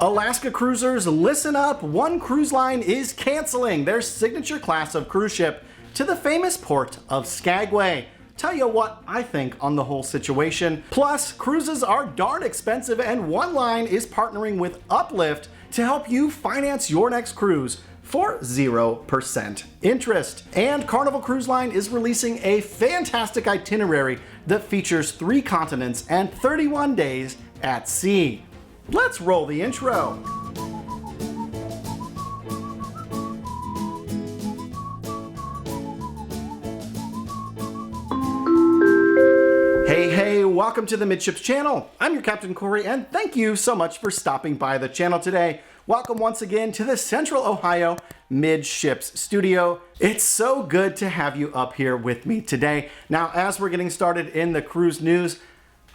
Alaska cruisers, listen up. One cruise line is canceling their signature class of cruise ship to the famous port of Skagway. Tell you what I think on the whole situation. Plus, cruises are darn expensive and one line is partnering with Uplift to help you finance your next cruise for 0% interest. And Carnival Cruise Line is releasing a fantastic itinerary that features 3 continents and 31 days at sea. Let's roll the intro. Hey, welcome to the Midships channel. I'm your Captain Corey, and thank you so much for stopping by the channel today. Welcome once again to the Central Ohio Midships studio. It's so good to have you up here with me today. Now, as we're getting started in the cruise news,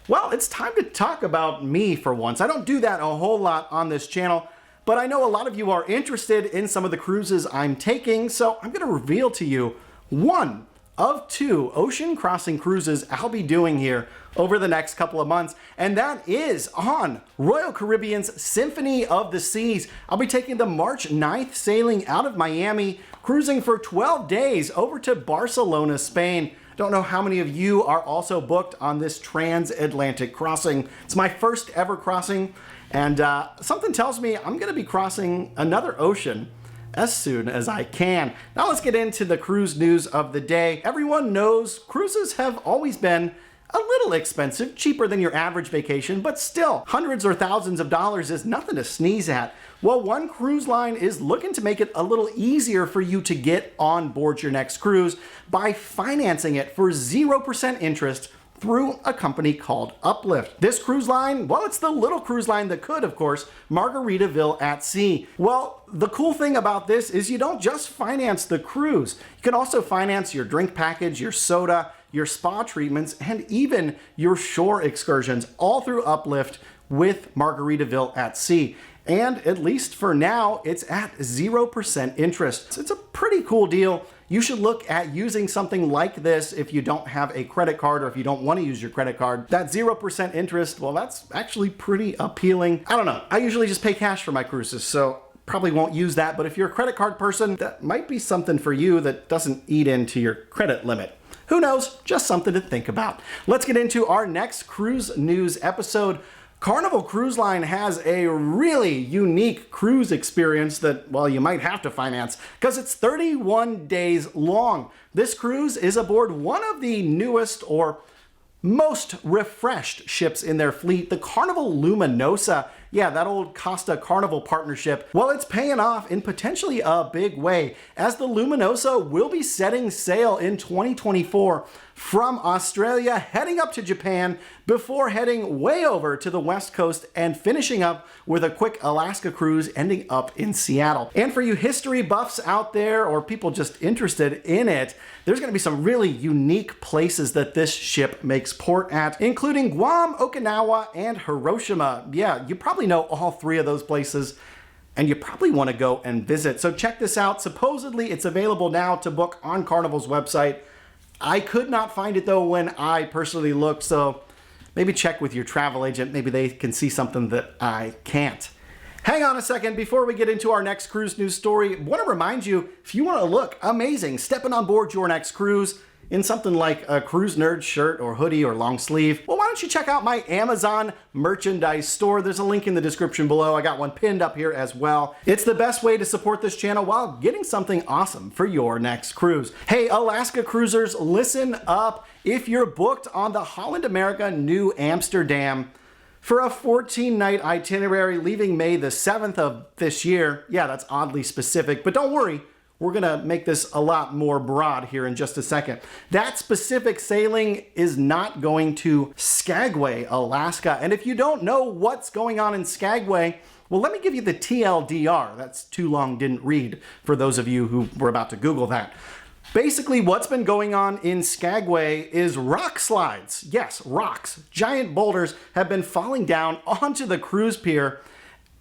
well, it's time to talk about me for once. I don't do that a whole lot on this channel, but I know a lot of you are interested in some of the cruises I'm taking, so I'm going to reveal to you one of 2 ocean crossing cruises I'll be doing here over the next couple of months, and that is on Royal Caribbean's Symphony of the Seas. I'll be taking the March 9th sailing out of Miami, cruising for 12 days over to Barcelona, Spain. Don't know how many of you are also booked on this transatlantic crossing. It's my first ever crossing, and something tells me I'm gonna be crossing another ocean as soon as I can. Now let's get into the cruise news of the day. Everyone knows cruises have always been a little expensive, cheaper than your average vacation, but still, hundreds or thousands of dollars is nothing to sneeze at. Well, one cruise line is looking to make it a little easier for you to get on board your next cruise by financing it for 0% interest through a company called Uplift. This cruise line, well, it's the little cruise line that could, of course, Margaritaville at sea. Well, the cool thing about this is you don't just finance the cruise. You can also finance your drink package, your soda, your spa treatments, and even your shore excursions, all through Uplift with Margaritaville at sea. And at least for now, it's at 0% interest. It's a pretty cool deal. You should look at using something like this if you don't have a credit card or if you don't want to use your credit card. That 0% interest, well, that's actually pretty appealing. I don't know. I usually just pay cash for my cruises, so probably won't use that. But if you're a credit card person, that might be something for you that doesn't eat into your credit limit. Who knows? Just something to think about. Let's get into our next cruise news episode. Carnival Cruise Line has a really unique cruise experience that, well, you might have to finance because it's 31 days long. This cruise is aboard one of the newest or most refreshed ships in their fleet, the Carnival Luminosa. Yeah, that old Costa Carnival partnership. Well, it's paying off in potentially a big way, as the Luminosa will be setting sail in 2024 from Australia, heading up to Japan before heading way over to the West Coast and finishing up with a quick Alaska cruise ending up in Seattle. And for you history buffs out there or people just interested in it, there's going to be some really unique places that this ship makes port at, including Guam, Okinawa, and Hiroshima. Yeah, you probably know all 3 of those places, and you probably want to go and visit. So check this out. Supposedly it's available now to book on Carnival's website. I could not find it though when I personally looked, so maybe check with your travel agent. Maybe they can see something that I can't. Hang on a second before we get into our next cruise news story. I want to remind you, if you want to look amazing stepping on board your next cruise in something like a Cruise Nerd shirt or hoodie or long sleeve, well, why don't you check out my Amazon merchandise store? There's a link in the description below. I got one pinned up here as well. It's the best way to support this channel while getting something awesome for your next cruise. Hey, Alaska cruisers, listen up. If you're booked on the Holland America New Amsterdam for a 14-night itinerary leaving May the 7th of this year, yeah, that's oddly specific, but don't worry, we're gonna make this a lot more broad here in just a second. That specific sailing is not going to Skagway, Alaska. And if you don't know what's going on in Skagway, well, let me give you the TLDR. That's too long, didn't read, for those of you who were about to Google that. Basically, what's been going on in Skagway is rock slides. Yes, rocks. Giant boulders have been falling down onto the cruise pier.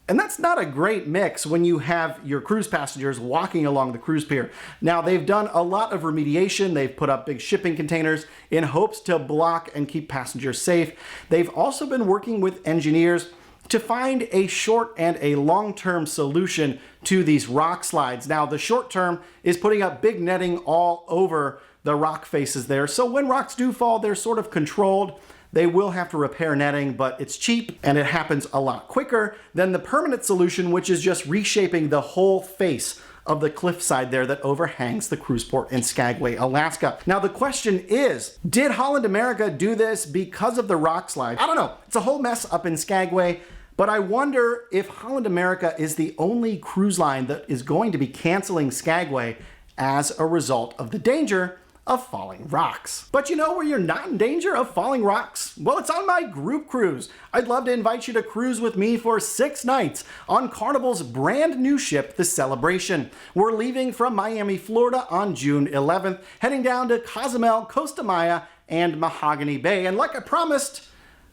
And that's not a great mix when you have your cruise passengers walking along the cruise pier. Now, they've done a lot of remediation. They've put up big shipping containers in hopes to block and keep passengers safe. They've also been working with engineers to find a short and a long-term solution to these rock slides. Now, the short term is putting up big netting all over the rock faces there. So when rocks do fall, they're sort of controlled. They will have to repair netting, but it's cheap and it happens a lot quicker than the permanent solution, which is just reshaping the whole face of the cliffside there that overhangs the cruise port in Skagway, Alaska. Now the question is, did Holland America do this because of the rock slide? I don't know. It's a whole mess up in Skagway, but I wonder if Holland America is the only cruise line that is going to be canceling Skagway as a result of the danger of falling rocks. But you know where you're not in danger of falling rocks? Well, it's on my group cruise. I'd love to invite you to cruise with me for 6 nights on Carnival's brand new ship, the Celebration. We're leaving from Miami, Florida on June 11th, heading down to Cozumel, Costa Maya, and Mahogany Bay. And like I promised,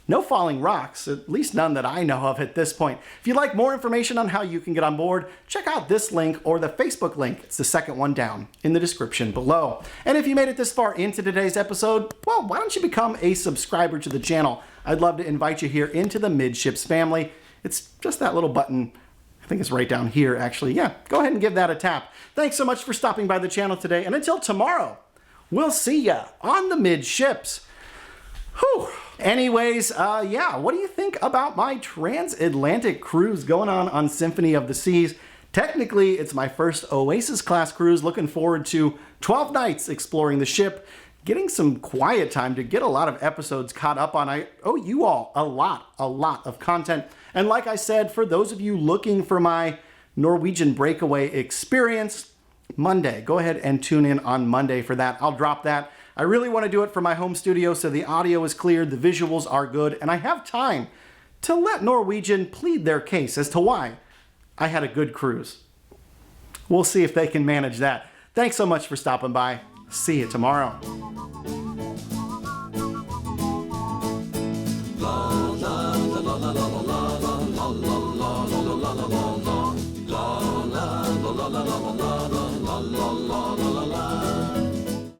no falling rocks, at least none that I know of at this point. If you'd like more information on how you can get on board, check out this link or the Facebook link. It's the second one down in the description below. And if you made it this far into today's episode, well, why don't you become a subscriber to the channel? I'd love to invite you here into the Midships family. It's just that little button. I think it's right down here, actually. Yeah, go ahead and give that a tap. Thanks so much for stopping by the channel today. And until tomorrow, we'll see ya on the Midships. Whew. Anyways, yeah, what do you think about my transatlantic cruise going on Symphony of the Seas? Technically, it's my first Oasis class cruise. Looking forward to 12 nights exploring the ship, getting some quiet time to get a lot of episodes caught up on. I owe you all a lot of content. And like I said, for those of you looking for my Norwegian breakaway experience, Monday, go ahead and tune in on Monday for that. I'll drop that. I really want to do it from my home studio so the audio is clear, the visuals are good, and I have time to let Norwegian plead their case as to why I had a good cruise. We'll see if they can manage that. Thanks so much for stopping by. See you tomorrow. La la la la la la.